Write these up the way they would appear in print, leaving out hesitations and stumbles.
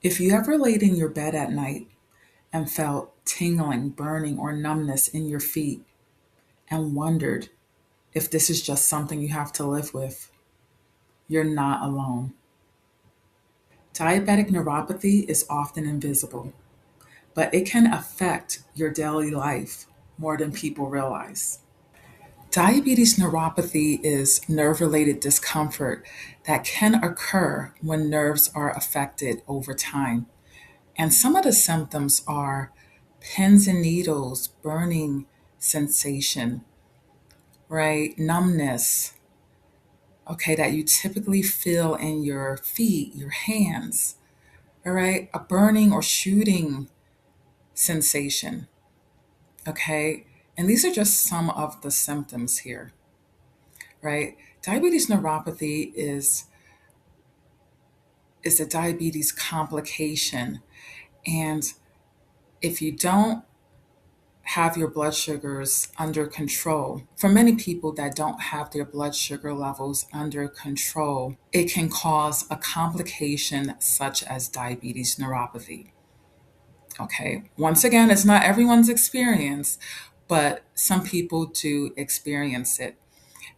If you ever laid in your bed at night and felt tingling, burning, or numbness in your feet and wondered if this is just something you have to live with, you're not alone. Diabetic neuropathy is often invisible, but it can affect your daily life more than people realize. Diabetes neuropathy is nerve related discomfort that can occur when nerves are affected over time. And some of the symptoms are pins and needles, burning sensation, right? Numbness, okay, that you typically feel in your feet, your hands, all right? A burning or shooting sensation, okay? And these are just some of the symptoms here, right? Diabetes neuropathy is a diabetes complication. And if you don't have your blood sugars under control, for many people that don't have their blood sugar levels under control, it can cause a complication such as diabetes neuropathy. Okay, once again, it's not everyone's experience, but some people do experience it.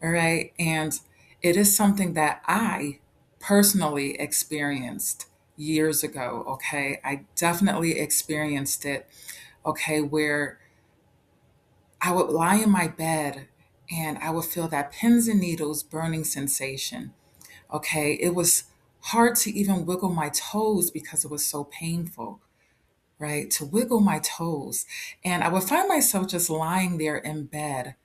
All right. And it is something that I personally experienced years ago. Okay. I definitely experienced it. Okay. Where I would lie in my bed and I would feel that pins and needles burning sensation. Okay. It was hard to even wiggle my toes because it was so painful, right? To wiggle my toes. And I would find myself just lying there in bed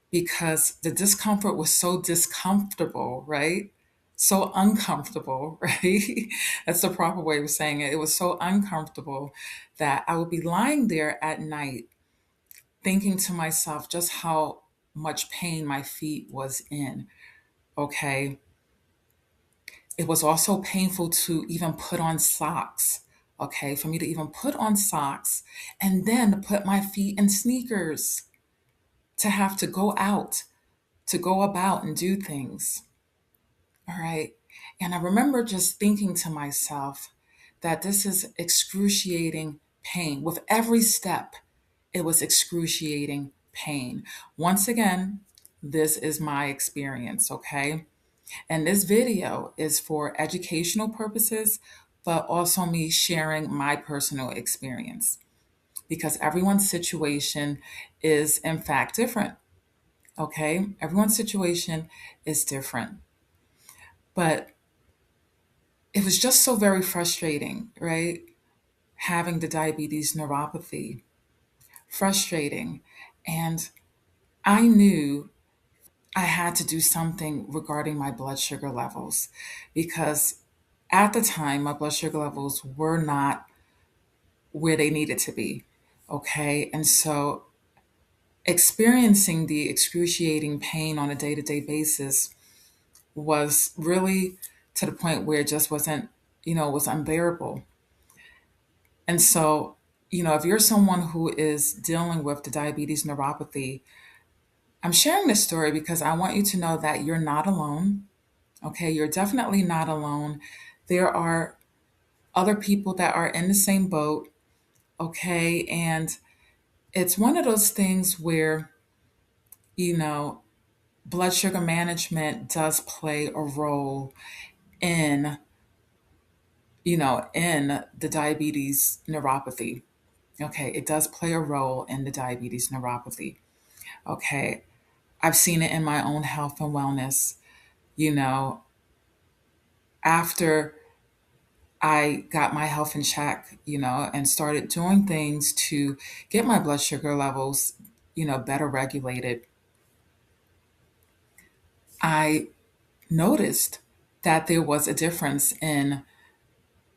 because the discomfort was so discomfortable, right? So uncomfortable, right? That's the proper way of saying it. It was so uncomfortable that I would be lying there at night thinking to myself just how much pain my feet was in, okay? It was also painful to even put on socks, okay? For me to even put on socks and then put my feet in sneakers, to have to go out, to go about and do things. All right. And I remember just thinking to myself that this is excruciating pain. With every step, it was excruciating pain. Once again, this is my experience, okay? And this video is for educational purposes, but also me sharing my personal experience because everyone's situation is, in fact, different, okay? Everyone's situation is different. But it was just so very frustrating, right? Having the diabetes neuropathy, frustrating. And I knew I had to do something regarding my blood sugar levels because at the time, my blood sugar levels were not where they needed to be. Okay. And so experiencing the excruciating pain on a day to day basis was really to the point where it just wasn't, it was unbearable. And so, if you're someone who is dealing with the diabetes neuropathy, I'm sharing this story because I want you to know that you're not alone. Okay, you're definitely not alone. There are other people that are in the same boat. Okay, and it's one of those things where, you know, blood sugar management does play a role in, in the diabetes neuropathy. Okay, it does play a role in the diabetes neuropathy. Okay, I've seen it in my own health and wellness. You know, after I got my health in check, and started doing things to get my blood sugar levels, better regulated, I noticed that there was a difference in,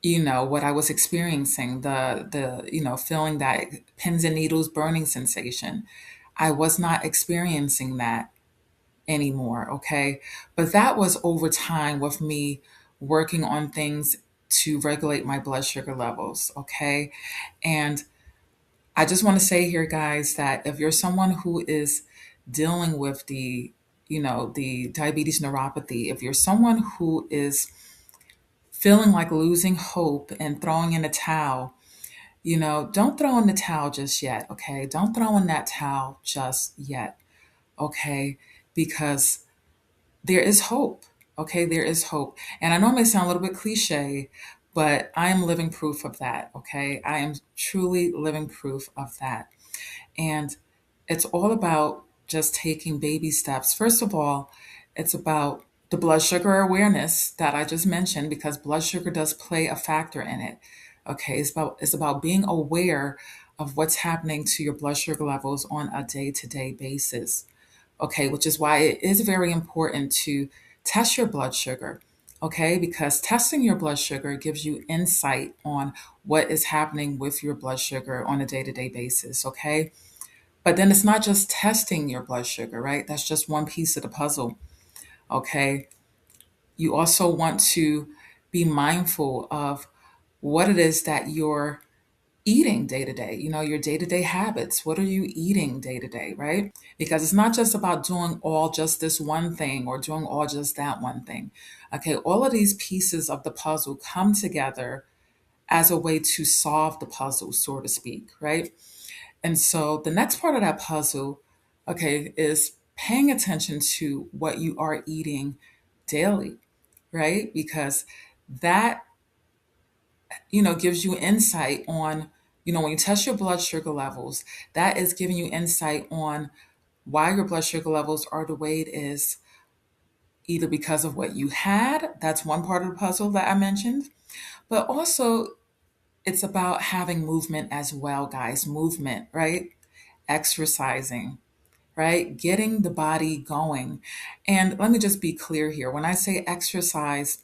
what I was experiencing, the feeling that pins and needles burning sensation. I was not experiencing that anymore. Okay. But that was over time with me working on things to regulate my blood sugar levels. Okay. And I just want to say here, guys, that if you're someone who is dealing with the diabetes neuropathy, if you're someone who is feeling like losing hope and throwing in a towel, don't throw in the towel just yet, okay? Don't throw in that towel just yet, okay? Because there is hope, okay? There is hope. And I know it may sound a little bit cliche, but I am living proof of that, okay? I am truly living proof of that. And it's all about just taking baby steps. First of all, it's about the blood sugar awareness that I just mentioned, because blood sugar does play a factor in it. Okay, it's about being aware of what's happening to your blood sugar levels on a day-to-day basis. Okay, which is why it is very important to test your blood sugar. Okay, because testing your blood sugar gives you insight on what is happening with your blood sugar on a day-to-day basis. Okay, but then it's not just testing your blood sugar, right? That's just one piece of the puzzle. Okay. You also want to be mindful of what it is that you're eating day to day, your day to day habits. What are you eating day to day, right? Because it's not just about doing all just this one thing or doing all just that one thing. Okay. All of these pieces of the puzzle come together as a way to solve the puzzle, so to speak, right? And so the next part of that puzzle, okay, is paying attention to what you are eating daily, right? Because that, gives you insight on, when you test your blood sugar levels, that is giving you insight on why your blood sugar levels are the way it is, either because of what you had. That's one part of the puzzle that I mentioned. But also, it's about having movement as well, guys. Movement, right? Exercising, right? Getting the body going. And let me just be clear here. When I say exercise,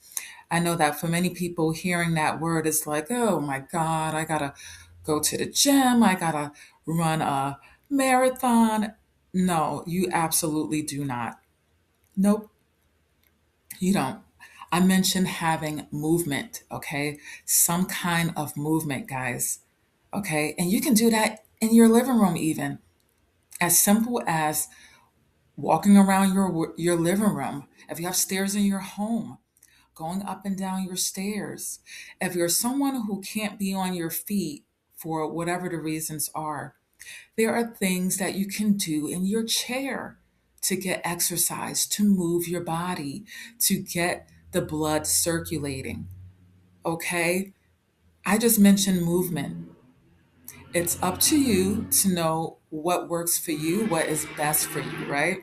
I know that for many people, hearing that word is like, oh my God, I gotta go to the gym, I gotta run a marathon. No, you absolutely do not. Nope, you don't. I mentioned having movement, okay? Some kind of movement, guys, okay? And you can do that in your living room, even as simple as walking around your living room. If you have stairs in your home, going up and down your stairs. If you're someone who can't be on your feet for whatever the reasons are, there are things that you can do in your chair to get exercise, to move your body, to get the blood circulating. Okay? I just mentioned movement. It's up to you to know what works for you, what is best for you, right?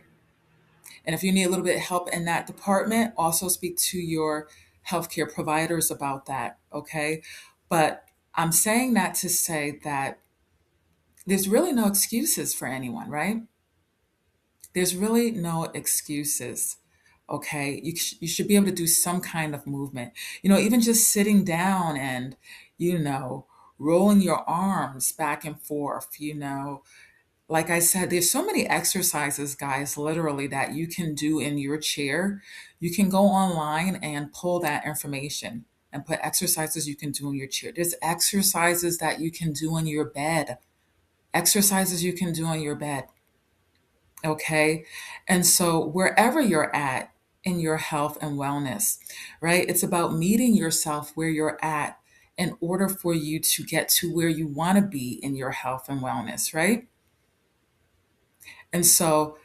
And if you need a little bit of help in that department, also speak to your healthcare providers about that, okay? But I'm saying that to say that there's really no excuses for anyone, right? There's really no excuses, okay? You should be able to do some kind of movement. Even just sitting down and, you know, rolling your arms back and forth, like I said, there's so many exercises, guys, literally that you can do in your chair. You can go online and pull that information and put exercises you can do in your chair. There's exercises that you can do in your bed, exercises you can do in your bed. Okay. And so wherever you're at in your health and wellness, right, it's about meeting yourself where you're at in order for you to get to where you want to be in your health and wellness, right? And so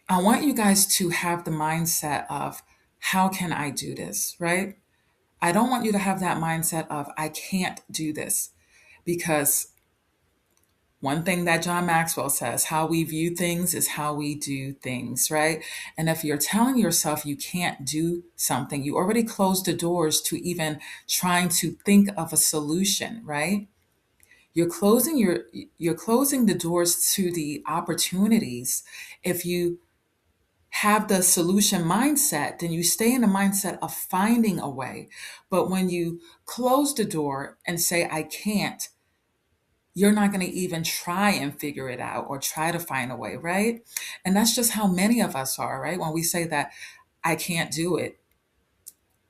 I want you guys to have the mindset of, how can I do this, right? I don't want you to have that mindset of, I can't do this, because one thing that John Maxwell says, how we view things is how we do things, right? And if you're telling yourself you can't do something, you already closed the doors to even trying to think of a solution, right? You're closing the doors to the opportunities. If you have the solution mindset, then you stay in the mindset of finding a way. But when you close the door and say, I can't, you're not going to even try and figure it out or try to find a way, right? And that's just how many of us are, right? When we say that, I can't do it.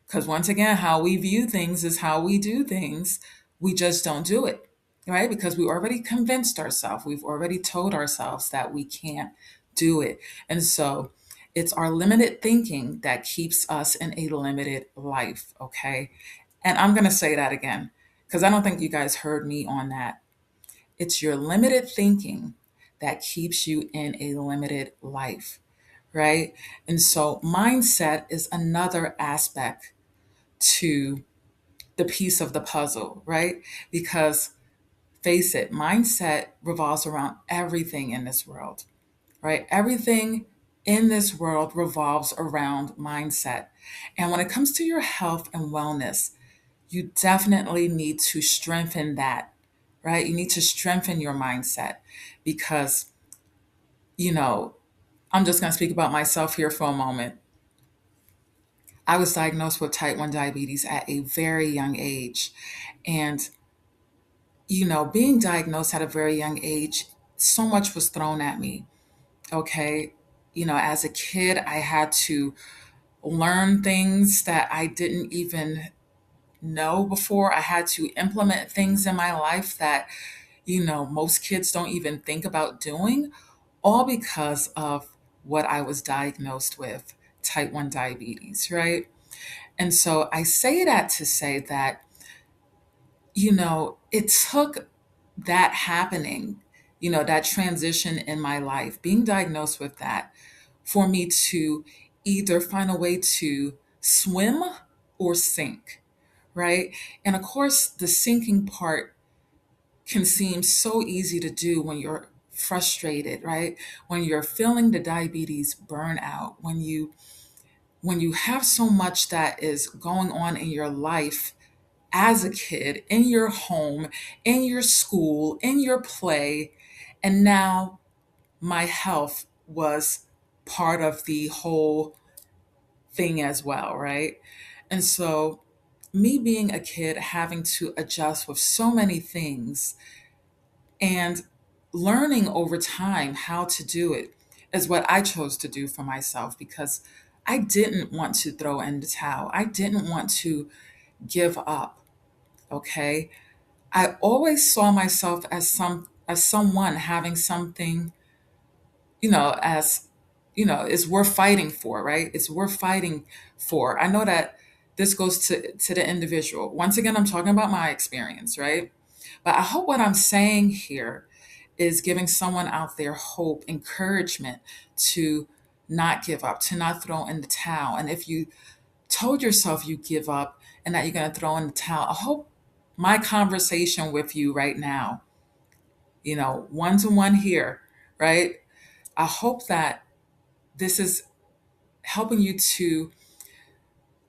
Because once again, how we view things is how we do things. We just don't do it, right? Because we already convinced ourselves, we've already told ourselves that we can't do it. And so it's our limited thinking that keeps us in a limited life, okay? And I'm going to say that again because I don't think you guys heard me on that. It's your limited thinking that keeps you in a limited life, right? And so mindset is another aspect to the piece of the puzzle, right? Because face it, mindset revolves around everything in this world, right? Everything in this world revolves around mindset. And when it comes to your health and wellness, you definitely need to strengthen that, right? You need to strengthen your mindset because, you know, I'm just going to speak about myself here for a moment. I was diagnosed with type 1 diabetes at a very young age. And, being diagnosed at a very young age, so much was thrown at me. Okay. As a kid, I had to learn things that I didn't even know before. I had to implement things in my life that, most kids don't even think about doing, all because of what I was diagnosed with, type 1 diabetes, right? And so I say that to say that, it took that happening, that transition in my life, being diagnosed with that, for me to either find a way to swim or sink, right? And of course, the sinking part can seem so easy to do when you're frustrated, right? When you're feeling the diabetes burnout, when you have so much that is going on in your life as a kid, in your home, in your school, in your play, and now my health was part of the whole thing as well, right? And so, me being a kid, having to adjust with so many things and learning over time how to do it is what I chose to do for myself because I didn't want to throw in the towel. I didn't want to give up. Okay. I always saw myself as someone having something, as is worth fighting for, right? It's worth fighting for. I know that this goes to the individual. Once again, I'm talking about my experience, right? But I hope what I'm saying here is giving someone out there hope, encouragement to not give up, to not throw in the towel. And if you told yourself you give up and that you're going to throw in the towel, I hope my conversation with you right now, one to one here, right? I hope that this is helping you to,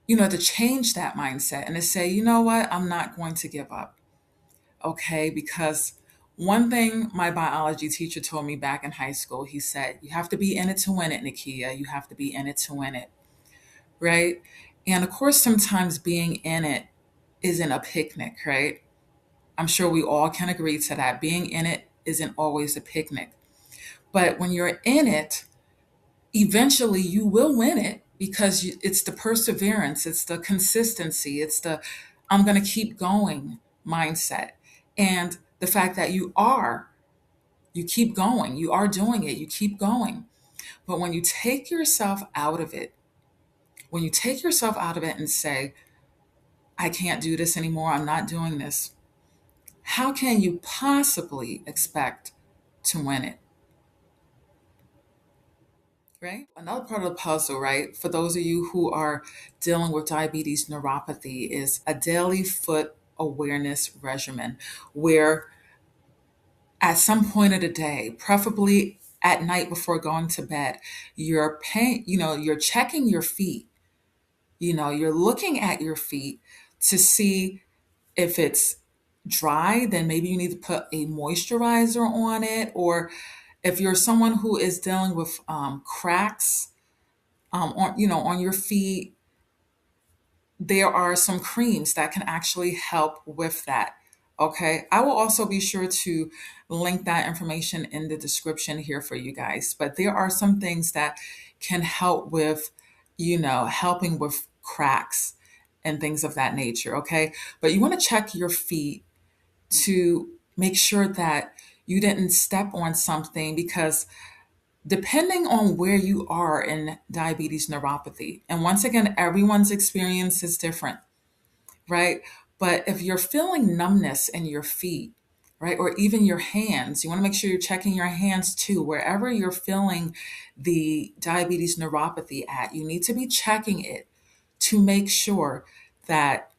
to change that mindset and to say, you know what, I'm not going to give up. Okay. Because one thing my biology teacher told me back in high school, he said, you have to be in it to win it, Nakia. You have to be in it to win it. Right. And of course, sometimes being in it isn't a picnic, right? I'm sure we all can agree to that. Being in it isn't always a picnic. But when you're in it, eventually you will win it because it's the perseverance, it's the consistency, it's the I'm going to keep going mindset. And the fact that you keep going, you are doing it, you keep going. But when you take yourself out of it, and say, I can't do this anymore, I'm not doing this, how can you possibly expect to win it? Right? Another part of the puzzle, right, for those of you who are dealing with diabetes neuropathy is a daily foot awareness regimen where at some point of the day, preferably at night before going to bed, you're checking your feet, you're looking at your feet to see if it's dry, then maybe you need to put a moisturizer on it. Or if you're someone who is dealing with cracks on your feet, there are some creams that can actually help with that. Okay. I will also be sure to link that information in the description here for you guys. But there are some things that can help with, helping with cracks and things of that nature. Okay. But you want to check your feet to make sure that you didn't step on something because depending on where you are in diabetes neuropathy, and once again, everyone's experience is different. right? But if you're feeling numbness in your feet, right, or even your hands, you want to make sure you're checking your hands too. Wherever you're feeling the diabetes neuropathy at, you need to be checking it to make sure that,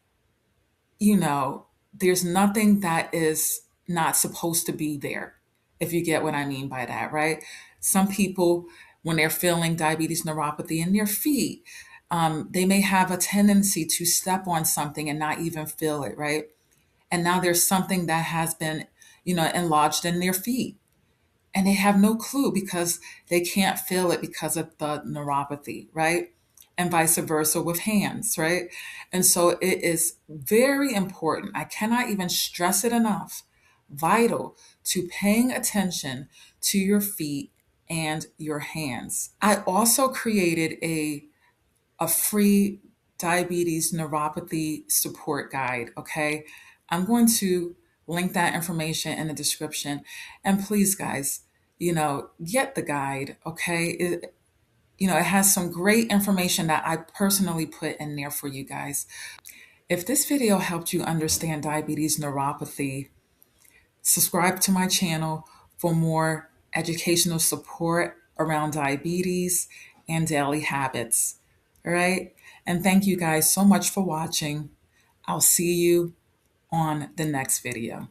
there's nothing that is not supposed to be there, if you get what I mean by that, right? Some people, when they're feeling diabetes neuropathy in their feet, they may have a tendency to step on something and not even feel it, right? And now there's something that has been, enlarged in their feet, and they have no clue because they can't feel it because of the neuropathy, right? And vice versa with hands, right? And so it is very important. I cannot even stress it enough. Vital to paying attention to your feet and your hands. I also created a free diabetes neuropathy support guide. Okay. I'm going to link that information in the description. And please, guys, get the guide. Okay. It has some great information that I personally put in there for you guys. If this video helped you understand diabetes neuropathy, subscribe to my channel for more educational support around diabetes and daily habits. All right. And thank you guys so much for watching. I'll see you on the next video.